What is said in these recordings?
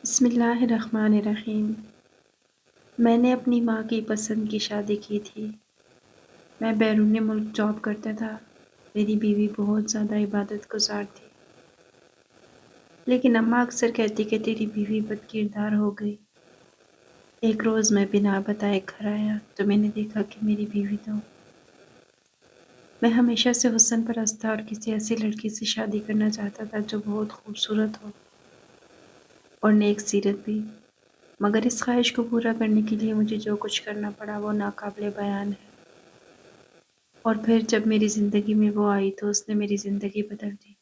بسم اللہ الرحمن الرحیم۔ میں نے اپنی ماں کی پسند کی شادی کی تھی۔ میں بیرون ملک جاب کرتا تھا۔ میری بیوی بہت زیادہ عبادت گزار تھی، لیکن اماں اکثر کہتی کہ تیری بیوی بد کردار ہو گئی۔ ایک روز میں بنا بتائے گھر آیا تو میں نے دیکھا کہ میری بیوی تو میں ہمیشہ سے حسن پرست تھا اور کسی ایسی لڑکی سے شادی کرنا چاہتا تھا جو بہت خوبصورت ہو اور نیک سیرت بھی، مگر اس خواہش کو پورا کرنے کے لیے مجھے جو کچھ کرنا پڑا وہ ناقابل بیان ہے۔ اور پھر جب میری زندگی میں وہ آئی تو اس نے میری زندگی بدل دی۔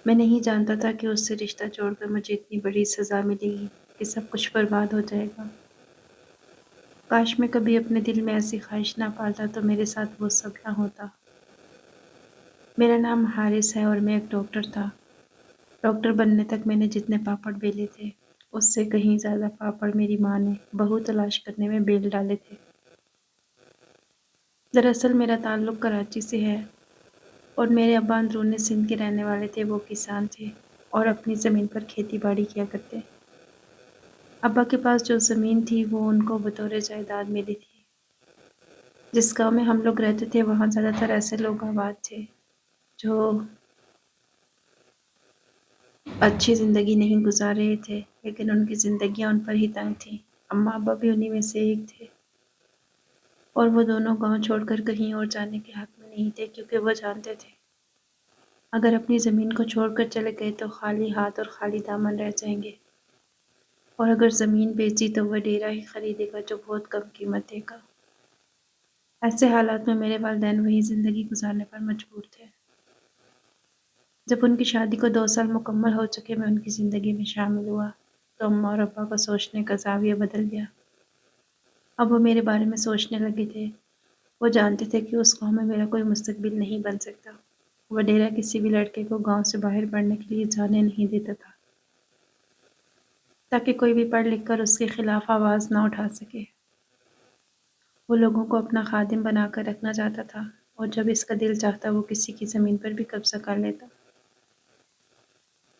میں نہیں جانتا تھا کہ اس سے رشتہ جوڑ کر مجھے اتنی بڑی سزا ملے گی کہ سب کچھ برباد ہو جائے گا۔ کاش میں کبھی اپنے دل میں ایسی خواہش نہ پالتا تو میرے ساتھ وہ سب نہ ہوتا۔ میرا نام حارث ہے اور میں ایک ڈاکٹر تھا۔ ڈاکٹر بننے تک میں نے جتنے پاپڑ بیلے تھے اس سے کہیں زیادہ پاپڑ میری ماں نے بہو تلاش کرنے میں بیل ڈالے تھے۔ دراصل میرا تعلق کراچی سے ہے اور میرے ابا اندرون سندھ کے رہنے والے تھے۔ وہ کسان تھے اور اپنی زمین پر کھیتی باڑی کیا کرتے۔ ابا کے پاس جو زمین تھی وہ ان کو بطور جائیداد ملی تھی۔ جس گاؤں میں ہم لوگ رہتے تھے وہاں زیادہ تر ایسے لوگ آباد تھے جو اچھی زندگی نہیں گزار رہے تھے، لیکن ان کی زندگیاں ان پر ہی تنگ تھیں۔ اماں ابا بھی انہی میں سے ایک تھے اور وہ دونوں گاؤں چھوڑ کر کہیں اور جانے کے حق میں نہیں تھے، کیونکہ وہ جانتے تھے اگر اپنی زمین کو چھوڑ کر چلے گئے تو خالی ہاتھ اور خالی دامن رہ جائیں گے، اور اگر زمین بیچی تو وہ ڈیرا ہی خریدے گا جو بہت کم قیمت دے گا۔ ایسے حالات میں میرے والدین وہی زندگی گزارنے پر مجبور تھے۔ جب ان کی شادی کو 2 سال مکمل ہو چکے میں ان کی زندگی میں شامل ہوا تو اماں اور ابا کا سوچنے کا زاویہ بدل گیا۔ اب وہ میرے بارے میں سوچنے لگے تھے۔ وہ جانتے تھے کہ اس قوم میں میرا کوئی مستقبل نہیں بن سکتا۔ وہ ڈیرا کسی بھی لڑکے کو گاؤں سے باہر پڑھنے کے لیے جانے نہیں دیتا تھا تاکہ کوئی بھی پڑھ لکھ کر اس کے خلاف آواز نہ اٹھا سکے۔ وہ لوگوں کو اپنا خادم بنا کر رکھنا چاہتا تھا اور جب اس کا دل چاہتا وہ کسی کی زمین پر بھی قبضہ کر لیتا۔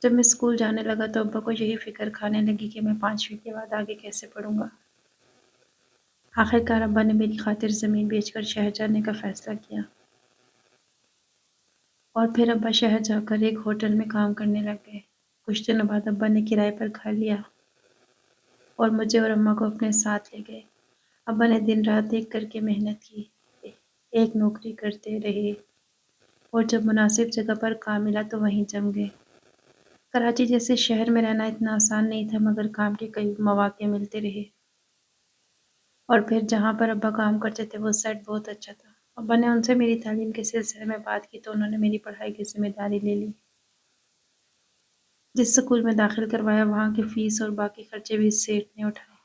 جب میں اسکول جانے لگا تو ابا کو یہی فکر کھانے لگی کہ میں 5ویں کے بعد آگے کیسے پڑھوں گا۔ آخر کار ابا نے میری خاطر زمین بیچ کر شہر جانے کا فیصلہ کیا اور پھر ابا شہر جا کر ایک ہوٹل میں کام کرنے لگ گئے۔ کچھ دنوں بعد ابا نے کرائے پر گھر لیا اور مجھے اور اماں کو اپنے ساتھ لے گئے۔ ابا نے دن رات ایک کر کے محنت کی، ایک نوکری کرتے رہے اور جب مناسب جگہ پر کام ملا تو وہیں جم گئے۔ کراچی جیسے شہر میں رہنا اتنا آسان نہیں تھا، مگر کام کے کئی مواقع ملتے رہے اور پھر جہاں پر ابا کام کرتے تھے وہ سیٹ بہت اچھا تھا۔ ابا نے ان سے میری تعلیم کے سلسلے میں بات کی تو انہوں نے میری پڑھائی کی ذمہ داری لے لی۔ جس سکول میں داخل کروایا وہاں کی فیس اور باقی خرچے بھی سیٹھ نے اٹھائے۔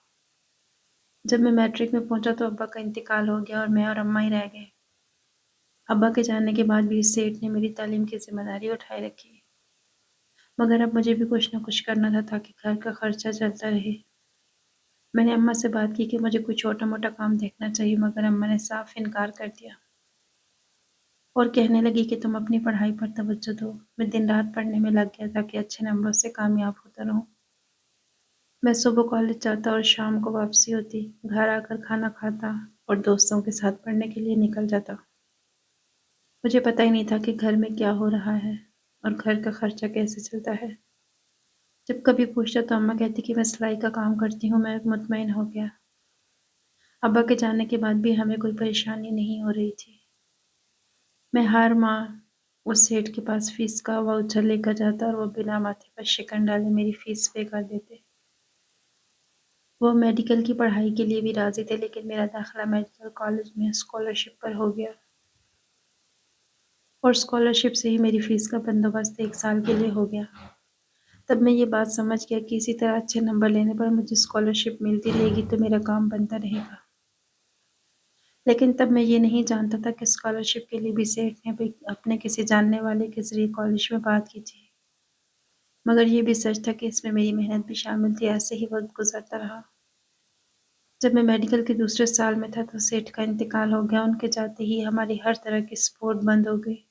جب میں میٹرک میں پہنچا تو ابا کا انتقال ہو گیا اور میں اور اماں ہی رہ گئے۔ ابا کے جانے کے بعد بھی سیٹھ نے میری تعلیم کی ذمہ داری اٹھائے رکھی، مگر اب مجھے بھی کچھ نہ کچھ کرنا تھا تاکہ گھر کا خرچہ چلتا رہے۔ میں نے اماں سے بات کی کہ مجھے کوئی چھوٹا موٹا کام دیکھنا چاہیے، مگر اماں نے صاف انکار کر دیا اور کہنے لگی کہ تم اپنی پڑھائی پر توجہ دو۔ میں دن رات پڑھنے میں لگ گیا تاکہ اچھے نمبروں سے کامیاب ہوتا رہوں۔ میں صبح کالج جاتا اور شام کو واپسی ہوتی، گھر آ کر کھانا کھاتا اور دوستوں کے ساتھ پڑھنے کے لیے نکل جاتا۔ مجھے پتہ ہی نہیں تھا کہ گھر میں کیا ہو رہا ہے اور گھر کا خرچہ کیسے چلتا ہے۔ جب کبھی پوچھتا تو اماں کہتی کہ میں سلائی کا کام کرتی ہوں۔ میں مطمئن ہو گیا۔ ابا کے جانے کے بعد بھی ہمیں کوئی پریشانی نہیں ہو رہی تھی۔ میں ہر ماہ اس سیٹھ کے پاس فیس کا واؤچر لے کر جاتا اور وہ بنا ماتھے پر شکن ڈالے میری فیس پے کر دیتے۔ وہ میڈیکل کی پڑھائی کے لیے بھی راضی تھے، لیکن میرا داخلہ میڈیکل کالج میں اسکالرشپ پر ہو گیا اور اسکالرشپ سے ہی میری فیس کا بندوبست 1 سال کے لیے ہو گیا۔ تب میں یہ بات سمجھ گیا کہ اسی طرح اچھے نمبر لینے پر مجھے اسکالرشپ ملتی رہے گی تو میرا کام بنتا رہے گا۔ لیکن تب میں یہ نہیں جانتا تھا کہ اسکالرشپ کے لیے بھی سیٹھ نے بھی اپنے کسی جاننے والے کے ذریعے کالج میں بات کی تھی، مگر یہ بھی سچ تھا کہ اس میں میری محنت بھی شامل تھی۔ ایسے ہی وقت گزرتا رہا۔ جب میں میڈیکل کے دوسرے سال میں تھا تو سیٹھ کا انتقال ہو گیا۔ ان کے جاتے ہی ہماری ہر طرح کی سپورٹ بند ہو گئی۔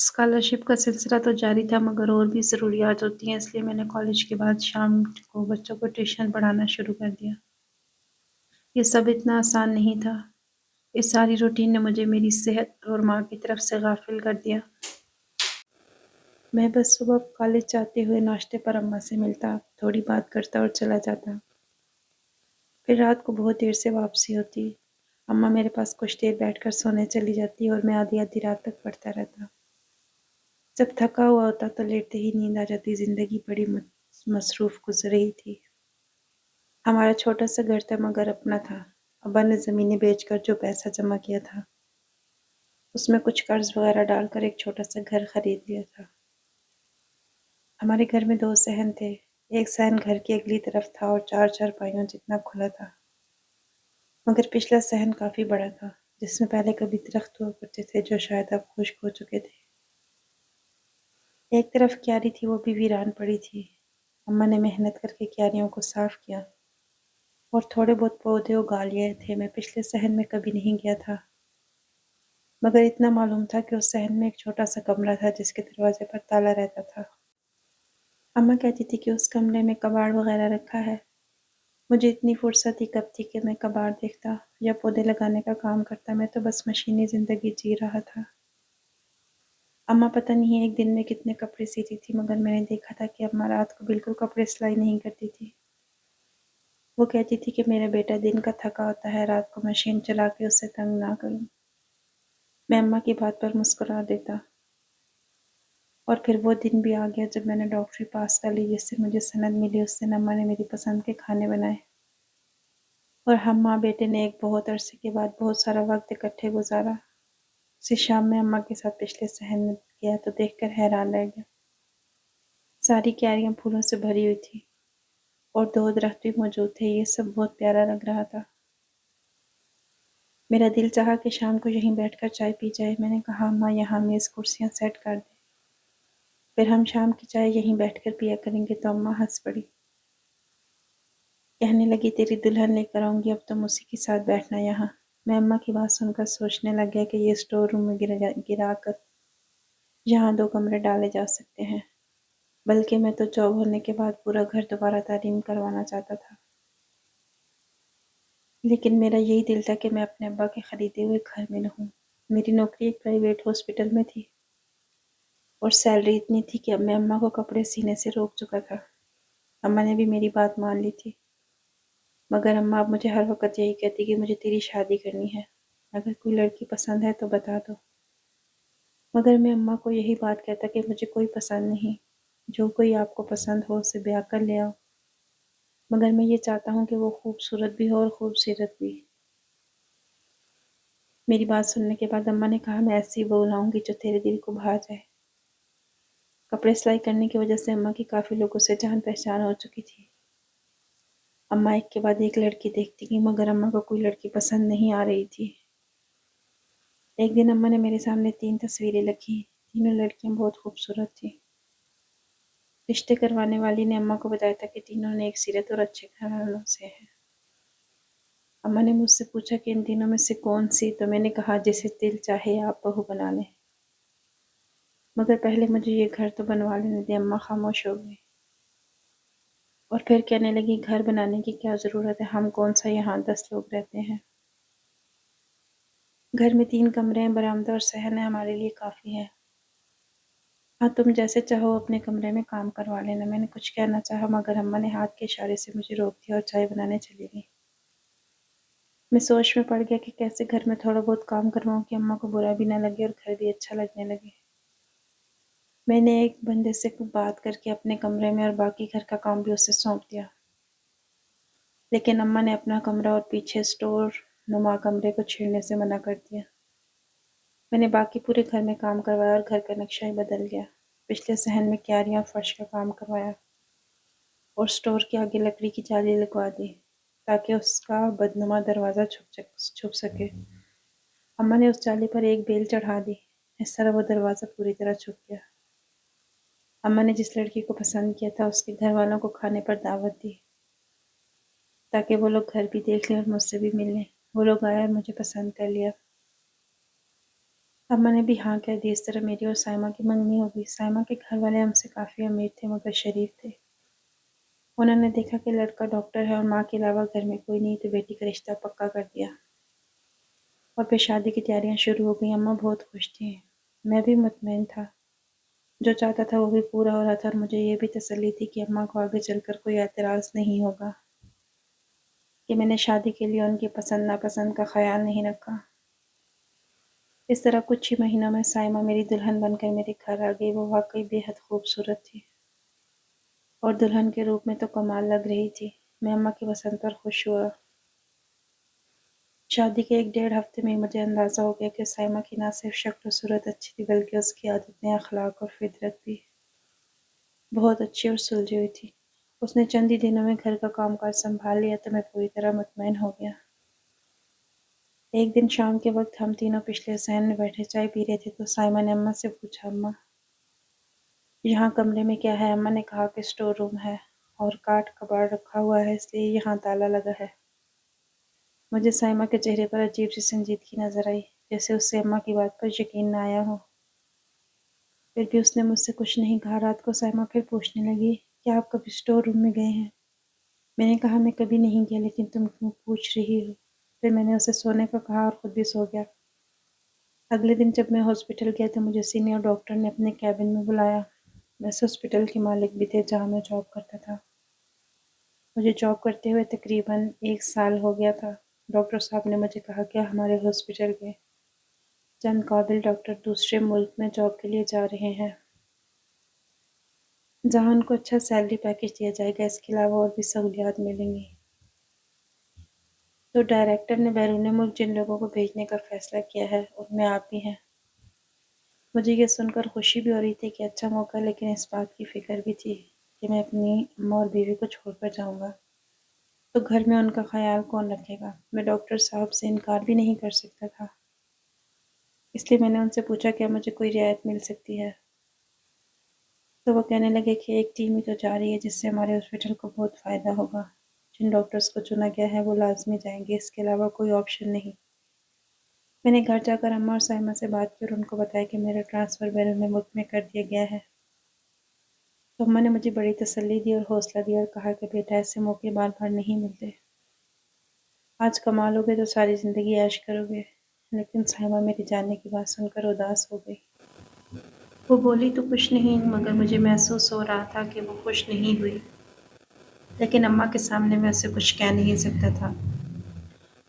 اسکالرشپ کا سلسلہ تو جاری تھا، مگر اور بھی ضروریات ہوتی ہیں، اس لیے میں نے کالج کے بعد شام کو بچوں کو ٹیوشن پڑھانا شروع کر دیا۔ یہ سب اتنا آسان نہیں تھا۔ اس ساری روٹین نے مجھے میری صحت اور ماں کی طرف سے غافل کر دیا۔ میں بس صبح کالج جاتے ہوئے ناشتے پر اماں سے ملتا، تھوڑی بات کرتا اور چلا جاتا۔ پھر رات کو بہت دیر سے واپسی ہوتی۔ اماں میرے پاس کچھ دیر بیٹھ کر سونے چلی جاتی اور میں آدھی آدھی رات تک پڑھتا رہتا۔ جب تھکا ہوا ہوتا تو لیٹتے ہی نیند آ جاتی۔ زندگی بڑی مصروف گزر رہی تھی۔ ہمارا چھوٹا سا گھر تھا مگر اپنا تھا۔ ابا نے زمینیں بیچ کر جو پیسہ جمع کیا تھا اس میں کچھ قرض وغیرہ ڈال کر ایک چھوٹا سا گھر خرید لیا تھا۔ ہمارے گھر میں 2 صحن تھے۔ ایک صحن گھر کی اگلی طرف تھا اور 4 چارپائیوں جتنا کھلا تھا، مگر پچھلا صحن کافی بڑا تھا جس میں پہلے کبھی درخت ہوا کرتے تھے جو شاید اب خشک ہو چکے تھے۔ ایک طرف کیاری تھی، وہ بھی ویران پڑی تھی۔ اماں نے محنت کر کے کیاریوں کو صاف کیا اور تھوڑے بہت پودے اگا لیے تھے۔ میں پچھلے صحن میں کبھی نہیں گیا تھا، مگر اتنا معلوم تھا کہ اس صحن میں ایک چھوٹا سا کمرہ تھا جس کے دروازے پر تالا رہتا تھا۔ اماں کہتی تھی کہ اس کمرے میں کباڑ وغیرہ رکھا ہے۔ مجھے اتنی فرصت ہی کب تھی کہ میں کباڑ دیکھتا یا پودے لگانے کا کام کرتا۔ میں تو بس مشینی زندگی جی رہا تھا۔ اماں پتہ نہیں ایک دن میں کتنے کپڑے سیتی تھی، مگر میں نے دیکھا تھا کہ اماں رات کو بالکل کپڑے سلائی نہیں کرتی تھی۔ وہ کہتی تھی کہ میرا بیٹا دن کا تھکا ہوتا ہے، رات کو مشین چلا کے اسے تنگ نہ کروں۔ میں اماں کی بات پر مسکرا دیتا۔ اور پھر وہ دن بھی آ گیا جب میں نے ڈاکٹری پاس کر لی، جس سے مجھے سند ملی۔ اس دن اماں نے میری پسند کے کھانے بنائے اور ہم ماں بیٹے نے ایک بہت عرصے کے بعد بہت سارا وقت اکٹھے گزارا۔ اسی شام میں اماں کے ساتھ پچھلے صحن میں گیا تو دیکھ کر حیران رہ گیا۔ ساری کیاریاں پھولوں سے بھری ہوئی تھی اور 2 درخت بھی موجود تھے۔ یہ سب بہت پیارا لگ رہا تھا۔ میرا دل چاہا کہ شام کو یہیں بیٹھ کر چائے پی جائے۔ میں نے کہا اماں یہاں میز کرسیاں سیٹ کر دیں، پھر ہم شام کی چائے یہیں بیٹھ کر پیا کریں گے۔ تو اماں ہنس پڑی، کہنے لگی تیری دلہن لے کر آؤں گی، اب تم اسی کے ساتھ بیٹھنا یہاں۔ میں اماں کی بات سن کر سوچنے لگ گیا کہ یہ اسٹور روم میں گرا کر یہاں 2 کمرے ڈالے جا سکتے ہیں، بلکہ میں تو جاب ہونے کے بعد پورا گھر دوبارہ تعلیم کروانا چاہتا تھا۔ لیکن میرا یہی دل تھا کہ میں اپنے ابا کے خریدے ہوئے گھر میں رہوں۔ میری نوکری ایک پرائیویٹ ہاسپٹل میں تھی اور سیلری اتنی تھی کہ اب میں اماں کو کپڑے سینے سے روک چکا تھا۔ اماں نے بھی میری بات مان لی تھی، مگر اماں اب مجھے ہر وقت یہی کہتی کہ مجھے تیری شادی کرنی ہے، اگر کوئی لڑکی پسند ہے تو بتا دو۔ مگر میں اماں کو یہی بات کہتا کہ مجھے کوئی پسند نہیں، جو کوئی آپ کو پسند ہو اسے بیاہ کر لے آؤ، مگر میں یہ چاہتا ہوں کہ وہ خوبصورت بھی ہو اور خوبصیرت بھی۔ میری بات سننے کے بعد اماں نے کہا میں ایسی بہو لاؤں گی جو تیرے دل کو بھا جائے۔ کپڑے سلائی کرنے کی وجہ سے اماں کی کافی لوگوں سے جان پہچان ہو چکی تھی۔ اماں ایک کے بعد ایک لڑکی دیکھتی گئی، مگر اماں کو کوئی لڑکی پسند نہیں آ رہی تھی۔ ایک دن اماں نے میرے سامنے 3 تصویریں رکھی، تینوں لڑکیاں بہت خوبصورت تھیں۔ رشتے کروانے والی نے اماں کو بتایا تھا کہ تینوں نیک سیرت اور اچھے گھرانوں سے ہیں۔ اماں نے مجھ سے پوچھا کہ ان تینوں میں سے کون سی، تو میں نے کہا جسے دل چاہے آپ بہو بنا لیں، مگر پہلے مجھے یہ گھر تو بنوا لینے دیں۔ اماں خاموش ہو گئی اور پھر کہنے لگی گھر بنانے کی کیا ضرورت ہے، ہم کون سا یہاں 10 لوگ رہتے ہیں۔ گھر میں 3 کمرے ہیں، برآمدہ اور صحن ہے، ہمارے لیے کافی ہے۔ ہاں تم جیسے چاہو اپنے کمرے میں کام کروا لینا۔ میں نے کچھ کہنا چاہا مگر اماں نے ہاتھ کے اشارے سے مجھے روک دیا اور چائے بنانے چلی گئی۔ میں سوچ میں پڑ گیا کہ کیسے گھر میں تھوڑا بہت کام کرواؤں کہ اماں کو برا بھی نہ لگے اور گھر بھی اچھا لگنے لگے۔ میں نے ایک بندے سے بات کر کے اپنے کمرے میں اور باقی گھر کا کام بھی اسے سونپ دیا، لیکن اماں نے اپنا کمرہ اور پیچھے اسٹور نما کمرے کو چھیڑنے سے منع کر دیا۔ میں نے باقی پورے گھر میں کام کروایا اور گھر کا نقشہ ہی بدل گیا۔ پچھلے صحن میں کیاریاں فرش کا کام کروایا اور اسٹور کے آگے لکڑی کی جالی لگوا دی تاکہ اس کا بدنما دروازہ چھپ سکے۔ اماں نے اس جالی پر ایک بیل چڑھا دی، اس طرح وہ دروازہ پوری طرح چھپ گیا۔ اماں نے جس لڑکی کو پسند کیا تھا اس کے گھر والوں کو کھانے پر دعوت دی تاکہ وہ لوگ گھر بھی دیکھ لیں اور مجھ سے بھی مل لیں۔ وہ لوگ آئے اور مجھے پسند کر لیا۔ اماں نے بھی ہاں کہہ دی۔ اس طرح میری اور سائمہ کی منگنی ہو گئی۔ سائمہ کے گھر والے ہم سے کافی امیر تھے مگر شریف تھے۔ انہوں نے دیکھا کہ لڑکا ڈاکٹر ہے اور ماں کے علاوہ گھر میں کوئی نہیں تو بیٹی کا رشتہ پکا کر دیا اور پھر شادی کی تیاریاں شروع ہو گئیں۔ اماں بہت خوش تھیں، میں بھی مطمئن تھا۔ جو چاہتا تھا وہ بھی پورا ہو رہا تھا اور مجھے یہ بھی تسلی تھی کہ اماں کو آگے چل کر کوئی اعتراض نہیں ہوگا کہ میں نے شادی کے لیے ان کی پسند ناپسند کا خیال نہیں رکھا۔ اس طرح کچھ ہی مہینوں میں سائمہ میری دلہن بن کر میرے گھر آ گئی۔ وہ واقعی بے حد خوبصورت تھی اور دلہن کے روپ میں تو کمال لگ رہی تھی۔ میں اماں کی پسند پر خوش ہوا۔ شادی کے 1 ڈیڑھ ہفتے میں ہی مجھے اندازہ ہو گیا کہ سائمہ کی نہ صرف شکل و صورت اچھی تھی بلکہ اس کی عادتیں، اخلاق اور فطرت بھی بہت اچھی اور سلجھی ہوئی تھی۔ اس نے چند ہی دنوں میں گھر کا کام کاج سنبھال لیا تو میں پوری طرح مطمئن ہو گیا۔ ایک دن شام کے وقت ہم تینوں پچھلے صحن میں بیٹھے چائے پی رہے تھے تو سائمہ نے اماں سے پوچھا، اماں یہاں کمرے میں کیا ہے؟ اماں نے کہا کہ اسٹور روم ہے اور کاٹ کباڑ رکھا ہوا ہے اس لیے یہاں تالا لگا ہے۔ مجھے سائمہ کے چہرے پر عجیب سی سنجیدگی نظر آئی، جیسے اس سے اماں کی بات پر یقین نہ آیا ہو۔ پھر بھی اس نے مجھ سے کچھ نہیں کہا۔ رات کو سائمہ پھر پوچھنے لگی، کیا آپ کبھی اسٹور روم میں گئے ہیں؟ میں نے کہا میں کبھی نہیں گیا، لیکن تم کیوں پوچھ رہی ہو؟ پھر میں نے اسے سونے کو کہا اور خود بھی سو گیا۔ اگلے دن جب میں ہاسپٹل گیا تو مجھے سینئر ڈاکٹر نے اپنے کیبن میں بلایا۔ میں اس ہاسپٹل کے مالک بھی تھے جہاں میں جاب کرتا تھا۔ مجھے جاب کرتے ہوئے تقریباً 1 سال ہو گیا تھا۔ ڈاکٹر صاحب نے مجھے کہا کہ ہمارے ہاسپٹل کے چند قابل ڈاکٹر دوسرے ملک میں جاب کے لیے جا رہے ہیں جہاں ان کو اچھا سیلری پیکیج دیا جائے گا، اس کے علاوہ اور بھی سہولیات ملیں گی۔ تو ڈائریکٹر نے بیرون ملک جن لوگوں کو بھیجنے کا فیصلہ کیا ہے ان میں آپ بھی ہیں۔ مجھے یہ سن کر خوشی بھی ہو رہی تھی کہ اچھا موقع، لیکن اس بات کی فکر بھی تھی کہ میں اپنی اماں اور بیوی کو چھوڑ کر جاؤں گا تو گھر میں ان کا خیال کون رکھے گا؟ میں ڈاکٹر صاحب سے انکار بھی نہیں کر سکتا تھا، اس لیے میں نے ان سے پوچھا کیا مجھے کوئی رعایت مل سکتی ہے؟ تو وہ کہنے لگے کہ ایک ٹیم ہی تو جا رہی ہے جس سے ہمارے ہاسپٹل کو بہت فائدہ ہوگا۔ جن ڈاکٹرز کو چنا گیا ہے وہ لازمی جائیں گے، اس کے علاوہ کوئی آپشن نہیں۔ میں نے گھر جا کر اماں اور سائمہ سے بات کی اور ان کو بتایا کہ میرا ٹرانسفر بیرون ملک میں کر دیا گیا ہے۔ تو اماں نے مجھے بڑی تسلی دی اور حوصلہ دیا اور کہا کہ بیٹا ایسے موقع بار بار نہیں ملتے۔ آج کمال ہو گے تو ساری زندگی عیش کرو گے۔ لیکن سائمہ میری جانے کی بات سن کر اداس ہو گئی۔ وہ بولی تو کچھ نہیں مگر مجھے محسوس ہو رہا تھا کہ وہ خوش نہیں ہوئی، لیکن اماں کے سامنے میں اسے کچھ کہہ نہیں سکتا تھا۔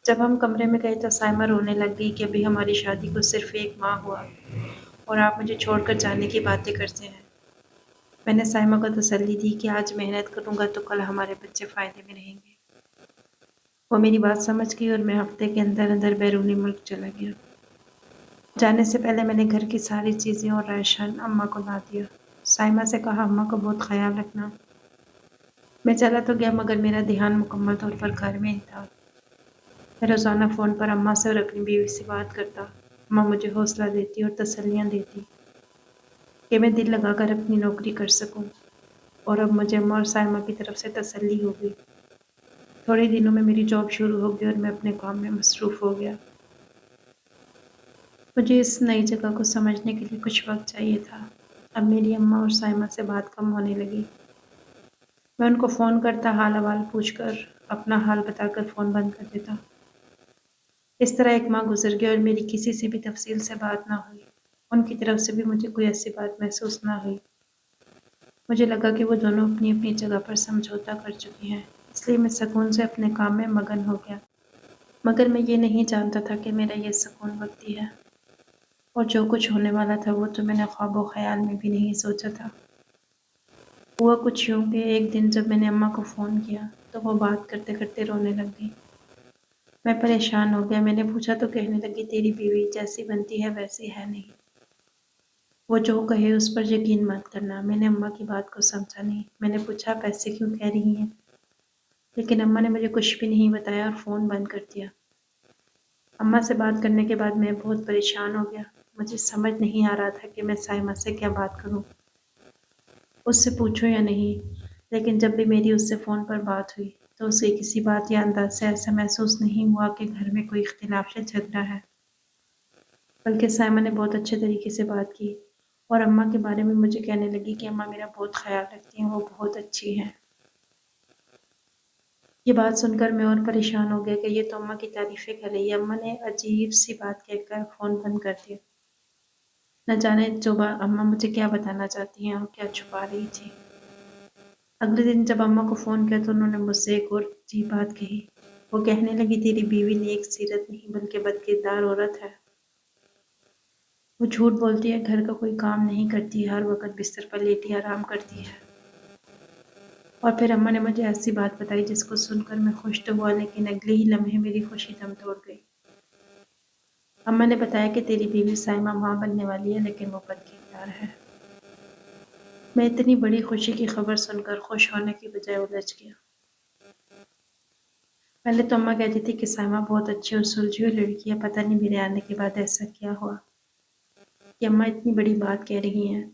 جب ہم کمرے میں گئے تو سائمہ رونے لگ گئی کہ ابھی ہماری شادی کو صرف 1 ماہ ہوا اور آپ مجھے چھوڑ کر جانے کی باتیں کرتے ہیں۔ میں نے سائمہ کو تسلی دی کہ آج محنت کروں گا تو کل ہمارے بچے فائدے میں رہیں گے۔ وہ میری بات سمجھ گئی اور میں ہفتے کے اندر اندر بیرونی ملک چلا گیا۔ جانے سے پہلے میں نے گھر کی ساری چیزیں اور راشن اماں کو لا دیا۔ سائمہ سے کہا اماں کا بہت خیال رکھنا۔ میں چلا تو گیا مگر میرا دھیان مکمل طور پر گھر میں ہی تھا۔ میں روزانہ فون پر اماں سے اور اپنی بیوی سے بات کرتا۔ اماں مجھے حوصلہ دیتی اور تسلیاں دیتی کہ میں دل لگا کر اپنی نوکری کر سکوں، اور اب مجھے اماں اور سائمہ کی طرف سے تسلی ہو گئی۔ تھوڑے دنوں میں میری جاب شروع ہو گئی اور میں اپنے کام میں مصروف ہو گیا۔ مجھے اس نئی جگہ کو سمجھنے کے لیے کچھ وقت چاہیے تھا۔ اب میری اماں اور سائمہ سے بات کم ہونے لگی۔ میں ان کو فون کرتا، حال احوال پوچھ کر اپنا حال بتا کر فون بند کر دیتا۔ اس طرح 1 ماہ گزر گیا اور میری کسی سے بھی تفصیل سے بات نہ ہوئی۔ ان کی طرف سے بھی مجھے کوئی ایسی بات محسوس نہ ہوئی۔ مجھے لگا کہ وہ دونوں اپنی اپنی جگہ پر سمجھوتا کر چکی ہیں، اس لیے میں سکون سے اپنے کام میں مگن ہو گیا۔ مگر میں یہ نہیں جانتا تھا کہ میرا یہ سکون وقتی ہے، اور جو کچھ ہونے والا تھا وہ تو میں نے خواب و خیال میں بھی نہیں سوچا تھا۔ ہوا کچھ یوں کہ ایک دن جب میں نے اماں کو فون کیا تو وہ بات کرتے کرتے رونے لگ گئی۔ میں پریشان ہو گیا۔ میں نے پوچھا تو کہنے لگی تیری بیوی جیسی بنتی ہے ویسی ہے نہیں، وہ جو کہے اس پر یقین مت کرنا۔ میں نے اماں کی بات کو سمجھا نہیں۔ میں نے پوچھا آپ ایسے کیوں کہہ رہی ہیں؟ لیکن اماں نے مجھے کچھ بھی نہیں بتایا اور فون بند کر دیا۔ اماں سے بات کرنے کے بعد میں بہت پریشان ہو گیا۔ مجھے سمجھ نہیں آ رہا تھا کہ میں سائمہ سے کیا بات کروں، اس سے پوچھوں یا نہیں۔ لیکن جب بھی میری اس سے فون پر بات ہوئی تو اسے کسی بات یا انداز سے ایسا محسوس نہیں ہوا کہ گھر میں کوئی اختلاف یا جھگڑا ہے۔ بلکہ سائمہ نے بہت اچھے طریقے سے بات کی اور اماں کے بارے میں مجھے کہنے لگی کہ اماں میرا بہت خیال رکھتی ہیں، وہ بہت اچھی ہیں۔ یہ بات سن کر میں اور پریشان ہو گیا کہ یہ تو اماں کی تعریفیں کر رہی ہے۔ اماں نے عجیب سی بات کہہ کر فون بند کر دیا۔ نہ جانے جوبا اماں مجھے کیا بتانا چاہتی ہیں اور کیا چھپا رہی تھی۔ اگلے دن جب اماں کو فون کیا تو انہوں نے مجھ سے ایک اور عجیب بات کہی۔ وہ کہنے لگی تیری بیوی نیک سیرت نہیں بلکہ بد کردار عورت ہے۔ وہ جھوٹ بولتی ہے، گھر کا کوئی کام نہیں کرتی، ہر وقت بستر پر لیٹی آرام کرتی ہے۔ اور پھر اماں نے مجھے ایسی بات بتائی جس کو سن کر میں خوش تو ہوا لیکن اگلے ہی لمحے میری خوشی دم توڑ گئی۔ اماں نے بتایا کہ تیری بیوی سائمہ ماں بننے والی ہے لیکن وہ بد کردار ہے۔ میں اتنی بڑی خوشی کی خبر سن کر خوش ہونے کی بجائے الجھ گیا۔ پہلے تو اماں کہتی تھی کہ سائمہ بہت اچھی اور سلجھی ہوئی لڑکی ہے، پتہ نہیں میرے آنے کے بعد ایسا کیا ہوا کہ اماں اتنی بڑی بات کہہ رہی ہیں۔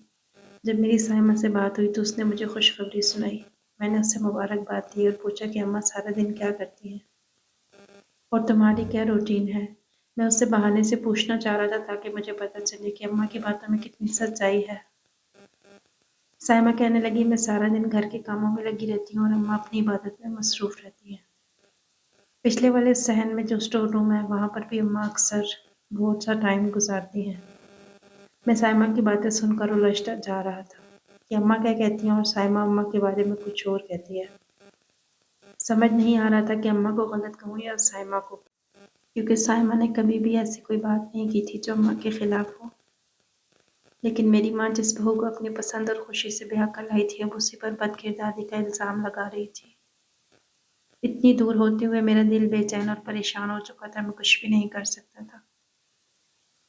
جب میری سائمہ سے بات ہوئی تو اس نے مجھے خوشخبری سنائی۔ میں نے اس سے مبارکباد دی اور پوچھا کہ اماں سارا دن کیا کرتی ہیں اور تمہاری کیا روٹین ہے۔ میں اس سے بہانے سے پوچھنا چاہ رہا تھا تاکہ مجھے پتہ چلے کہ اماں کی باتوں میں کتنی سچائی ہے۔ سائمہ کہنے لگی میں سارا دن گھر کے کاموں میں لگی رہتی ہوں اور اماں اپنی عبادت میں مصروف رہتی ہیں۔ پچھلے والے صحن میں جو اسٹور روم ہے وہاں پر بھی اماں اکثر بہت سا ٹائم گزارتی ہیں۔ میں سائمہ کی باتیں سن کر الجھتا جا رہا تھا کہ اماں کیا کہتی ہیں اور سائمہ اماں کے بارے میں کچھ اور کہتی ہے۔ سمجھ نہیں آ رہا تھا کہ اماں کو غلط کہوں یا سائمہ کو، کیونکہ سائمہ نے کبھی بھی ایسی کوئی بات نہیں کی تھی جو اماں کے خلاف ہو۔ لیکن میری ماں جس بہو کو اپنی پسند اور خوشی سے بیاہ کر لائی تھی اب اسی پر بد کرداری کا الزام لگا رہی تھی۔ اتنی دور ہوتے ہوئے میرا دل بے چین اور پریشان ہو چکا تھا، میں کچھ بھی نہیں کر سکتا تھا۔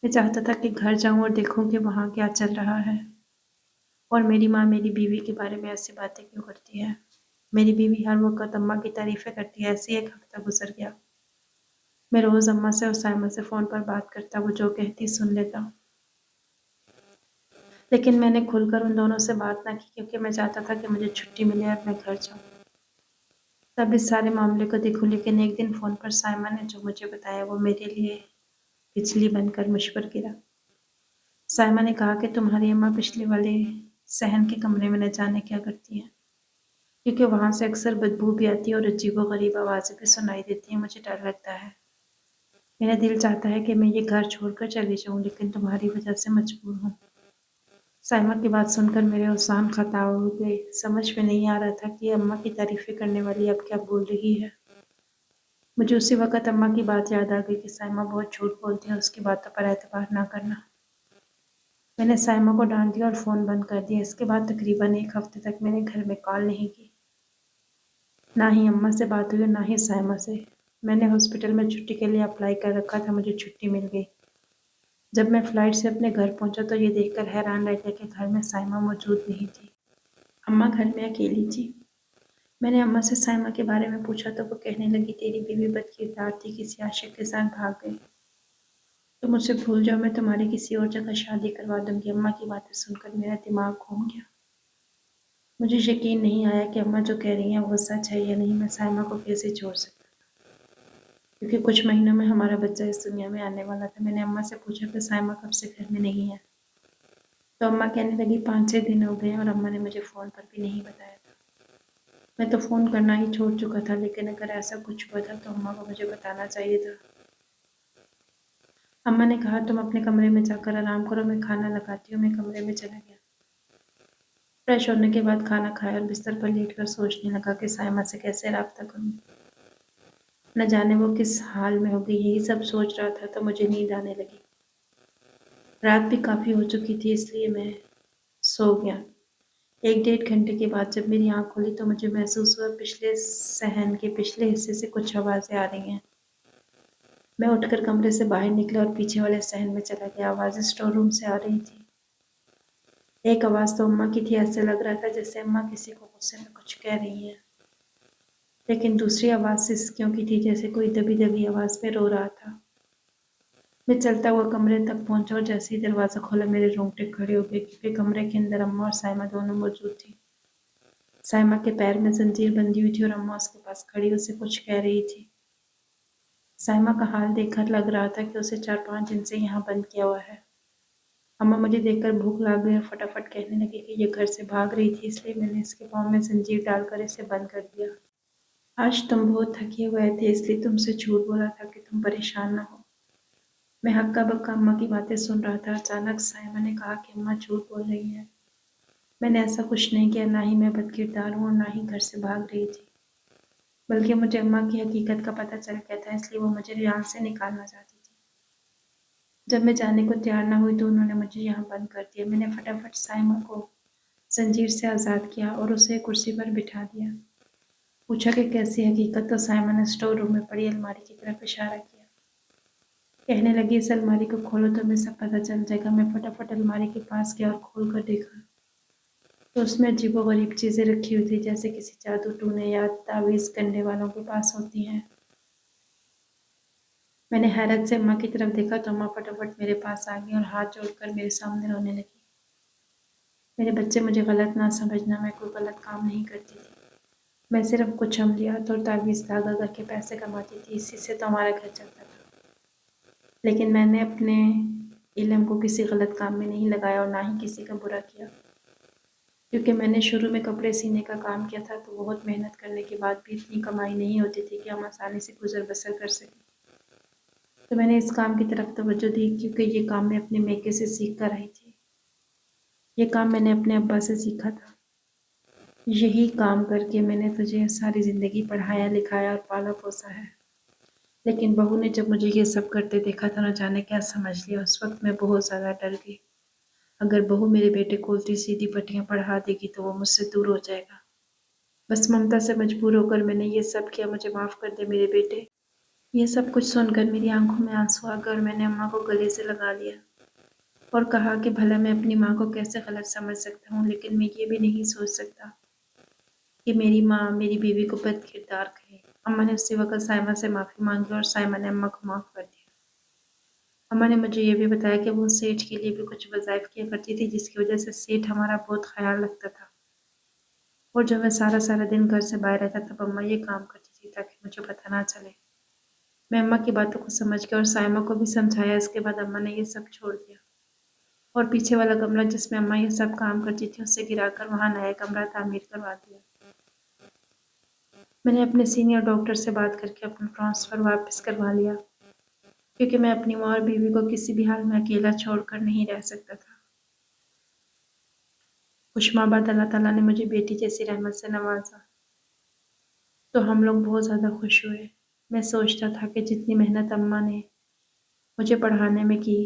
میں چاہتا تھا کہ گھر جاؤں اور دیکھوں کہ وہاں کیا چل رہا ہے اور میری ماں میری بیوی کے بارے میں ایسی باتیں کیوں کرتی ہے۔ میری بیوی ہر وقت اماں کی تعریفیں کرتی ہے۔ ایسے ایک ہفتہ گزر گیا۔ میں روز اماں سے اور سائمہ سے فون پر بات کرتا، وہ جو کہتی سن لیتا، لیکن میں نے کھل کر ان دونوں سے بات نہ کی کیونکہ میں چاہتا تھا کہ مجھے چھٹی ملے اور میں گھر جاؤں، تب اس سارے معاملے کو دیکھوں۔ لیکن ایک دن فون پر سائمہ نے جو مجھے بتایا وہ میرے لیے بجلی بن کر مجھ پر گرا۔ سائمہ نے کہا کہ تمہاری اماں پچھلے والے صحن کے کمرے میں نہ جانے کیا کرتی ہیں، کیونکہ وہاں سے اکثر بدبو بھی آتی ہے اور عجیب و غریب آوازیں بھی سنائی دیتی ہیں۔ مجھے ڈر لگتا ہے، میرا دل چاہتا ہے کہ میں یہ گھر چھوڑ کر چلی جاؤں لیکن تمہاری وجہ سے مجبور ہوں۔ سائمہ کی بات سن کر میرے اذہان خطا ہو گئے۔ سمجھ میں نہیں آ رہا تھا کہ اماں کی تعریفیں کرنے والی اب کیا بول رہی ہے۔ مجھے اسی وقت اماں کی بات یاد آ گئی کہ سائمہ بہت جھوٹ بولتی ہے، اس کی باتوں پر اعتبار نہ کرنا۔ میں نے سائمہ کو ڈانٹ دیا اور فون بند کر دیا۔ اس کے بعد تقریباً ایک ہفتے تک میں نے گھر میں کال نہیں کی، نہ ہی اماں سے بات ہوئی اور نہ ہی سائمہ سے۔ میں نے ہاسپٹل میں چھٹی کے لیے اپلائی کر رکھا تھا، مجھے چھٹی مل گئی۔ جب میں فلائٹ سے اپنے گھر پہنچا تو یہ دیکھ کر حیران رہ گیا کہ گھر میں سائمہ موجود نہیں تھی، اماں گھر میں اکیلی تھی۔ میں نے اماں سے سائمہ کے بارے میں پوچھا تو وہ کہنے لگی تیری بیوی بد کردار تھی، کسی عاشق کے ساتھ بھاگ گئی، تم مجھ سے بھول جاؤ، میں تمہاری کسی اور جگہ شادی کروا دوں گی۔ اماں کی باتیں سن کر میرا دماغ گھوم گیا۔ مجھے یقین نہیں آیا کہ اماں جو کہہ رہی ہیں وہ سچ ہے یا نہیں۔ میں سائمہ کو کیسے چھوڑ سکتا کیونکہ کچھ مہینوں میں ہمارا بچہ اس دنیا میں آنے والا تھا۔ میں نے اماں سے پوچھا کہ سائمہ کب سے گھر میں نہیں ہے تو اماں کہنے لگی 5-6 دن ہو گئے اور اماں نے مجھے فون پر بھی نہیں بتایا تھا۔ میں تو فون کرنا ہی چھوڑ چکا تھا، لیکن اگر ایسا کچھ ہوا تھا تو اماں کو مجھے بتانا چاہیے تھا۔ اماں نے کہا تم اپنے کمرے میں جا کر آرام کرو، میں کھانا لگاتی ہوں۔ میں کمرے میں چلا گیا، فریش ہونے کے بعد کھانا کھایا اور بستر پر لیٹ کر سوچنے لگا کہ سائمہ سے کیسے رابطہ کروں، نہ جانے وہ کس حال میں ہوگی۔ یہی سب سوچ رہا تھا تو مجھے نیند آنے لگی۔ رات بھی کافی ہو چکی تھی اس لیے میں سو گیا۔ 1-1.5 گھنٹے کے بعد جب میری آنکھ کھلی تو مجھے محسوس ہوا پچھلے صحن کے پچھلے حصے سے کچھ آوازیں آ رہی ہیں۔ میں اٹھ کر کمرے سے باہر نکلا اور پیچھے والے صحن میں چلا گیا۔ آوازیں اسٹور روم سے آ رہی تھی۔ ایک آواز تو اماں کی تھی، ایسے لگ رہا تھا جیسے اماں کسی کو غصے میں کچھ کہہ رہی ہیں، لیکن دوسری آواز سسکیوں کی تھی، جیسے کوئی دبی دبی آواز میں رو رہا تھا۔ میں چلتا ہوا کمرے تک پہنچا اور جیسے ہی دروازہ کھولا میرے رونگٹے کھڑے ہو گئے کیونکہ کمرے کے اندر اماں اور سائمہ دونوں موجود تھی۔ سائمہ کے پیر میں زنجیر بندھی ہوئی تھی اور اماں اس کے پاس کھڑی اسے کچھ کہہ رہی تھی۔ سائمہ کا حال دیکھ کر لگ رہا تھا کہ اسے 4-5 دن سے یہاں بند کیا ہوا ہے۔ اماں مجھے دیکھ کر بھوک لگ گئی اور فٹافٹ کہنے لگی کہ یہ گھر سے بھاگ رہی تھی، اس لیے میں نے اس کے پاؤں میں زنجیر ڈال کر اسے بند کر دیا۔ آج تم بہت تھکے ہوئے تھے، اس لیے تم سے جھوٹ بولا تھا کہ تم پریشان نہ ہو۔ میں ہکا بکا اماں کی باتیں سن رہا تھا۔ اچانک سائمہ نے کہا کہ اماں جھوٹ بول رہی ہیں، میں نے ایسا کچھ نہیں کیا، نہ ہی میں بد کردار ہوں اور نہ ہی گھر سے بھاگ رہی تھی، بلکہ مجھے اماں کی حقیقت کا پتہ چل گیا تھا، اس لیے وہ مجھے یہاں سے نکالنا چاہتی تھی۔ جب میں جانے کو تیار نہ ہوئی تو انہوں نے مجھے یہاں بند کر دیا۔ میں نے فٹافٹ سائمہ کو زنجیر سے آزاد کیا اور اسے کرسی پر بٹھا دیا۔ پوچھا کہ کیسی حقیقت؟ تو سائمہ نے اسٹور روم میں پڑی الماری کی طرف اشارہ کیا، کہنے لگی اس الماری کو کھولو تو تمہیں سب پتہ چل جائے گا۔ میں فٹافٹ الماری کے پاس گیا اور کھول کر دیکھا تو اس میں عجیب و غریب چیزیں رکھی ہوئی تھی، جیسے کسی جادو ٹونے یا تعویذ کرنے والوں کے پاس ہوتی ہیں۔ میں نے حیرت سے اماں کی طرف دیکھا تو اماں فٹافٹ میرے پاس آ گئی اور ہاتھ جوڑ کر میرے سامنے رونے لگی۔ میرے بچے، مجھے غلط نہ سمجھنا، میں کوئی غلط کام نہیں کرتی تھی، میں صرف کچھ عملیات اور تعویذ دھاگا کر کے پیسے کماتی تھی، اسی سے تو ہمارا گھر چلتا تھا۔ لیکن میں نے اپنے علم کو کسی غلط کام میں نہیں لگایا اور نہ ہی کسی کا برا کیا، کیونکہ میں نے شروع میں کپڑے سینے کا کام کیا تھا تو بہت محنت کرنے کے بعد بھی اتنی کمائی نہیں ہوتی تھی کہ ہم آسانی سے گزر بسر کر سکیں، تو میں نے اس کام کی طرف توجہ دی کیونکہ یہ کام میں اپنے میکے سے سیکھ کر آئی تھی۔ یہ کام میں نے اپنے ابا سے سیکھا تھا۔ یہی کام کر کے میں نے تجھے ساری زندگی پڑھایا لکھایا اور پالا پوسا ہے۔ لیکن بہو نے جب مجھے یہ سب کرتے دیکھا تو نہ جانے کیا سمجھ لیا۔ اس وقت میں بہت زیادہ ڈر گئی۔ اگر بہو میرے بیٹے کو الٹی سیدھی پٹیاں پڑھا دے گی تو وہ مجھ سے دور ہو جائے گا۔ بس ممتا سے مجبور ہو کر میں نے یہ سب کیا، مجھے معاف کر دے میرے بیٹے۔ یہ سب کچھ سن کر میری آنکھوں میں آنسو آ گئے اور میں نے اماں کو گلے سے لگا لیا اور کہا کہ بھلا میں اپنی ماں کو کیسے غلط سمجھ سکتا ہوں، لیکن میں یہ بھی نہیں سوچ سکتا کہ میری ماں میری بیوی کو بد کردار کہے۔ اماں نے اسی وقت سائمہ سے معافی مانگی اور سائمہ نے اماں کو معاف کر دیا۔ اماں نے مجھے یہ بھی بتایا کہ وہ سیٹھ کے لیے بھی کچھ وظائف کیا کرتی تھی، جس کی وجہ سے سیٹھ ہمارا بہت خیال رکھتا تھا، اور جب میں سارا دن گھر سے باہر رہتا تب اماں یہ کام کرتی تھی تاکہ مجھے پتہ نہ چلے۔ میں اماں کی باتوں کو سمجھ گیا اور سائمہ کو بھی سمجھایا۔ اس کے بعد اماں نے یہ سب چھوڑ دیا اور پیچھے والا کمرہ جس میں اماں یہ سب کام کرتی تھی اسے گرا کر وہاں نیا کمرہ تعمیر کروا دیا۔ میں نے اپنے سینئر ڈاکٹر سے بات کر کے اپنا ٹرانسفر واپس کروا لیا، کیونکہ میں اپنی ماں اور بیوی کو کسی بھی حال میں اکیلا چھوڑ کر نہیں رہ سکتا تھا۔ کچھ ماہ بعد اللہ تعالیٰ نے مجھے بیٹی جیسی رحمت سے نوازا تو ہم لوگ بہت زیادہ خوش ہوئے۔ میں سوچتا تھا کہ جتنی محنت اماں نے مجھے پڑھانے میں کی،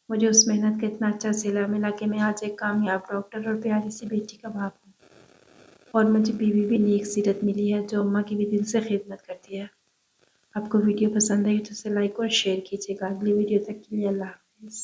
مجھے اس محنت کا اتنا اچھا صلہ ملا کہ میں آج ایک کامیاب ڈاکٹر اور پیاری سی بیٹی کا باپ ہوں، اور مجھے بیوی بھی نیک سیرت ملی ہے جو اماں کی بھی دل سے خدمت کرتی ہے۔ آپ کو ویڈیو پسند آئی تو اسے لائک اور شیئر کیجیے گا۔ اگلی ویڈیو تک کے لیے اللہ حافظ۔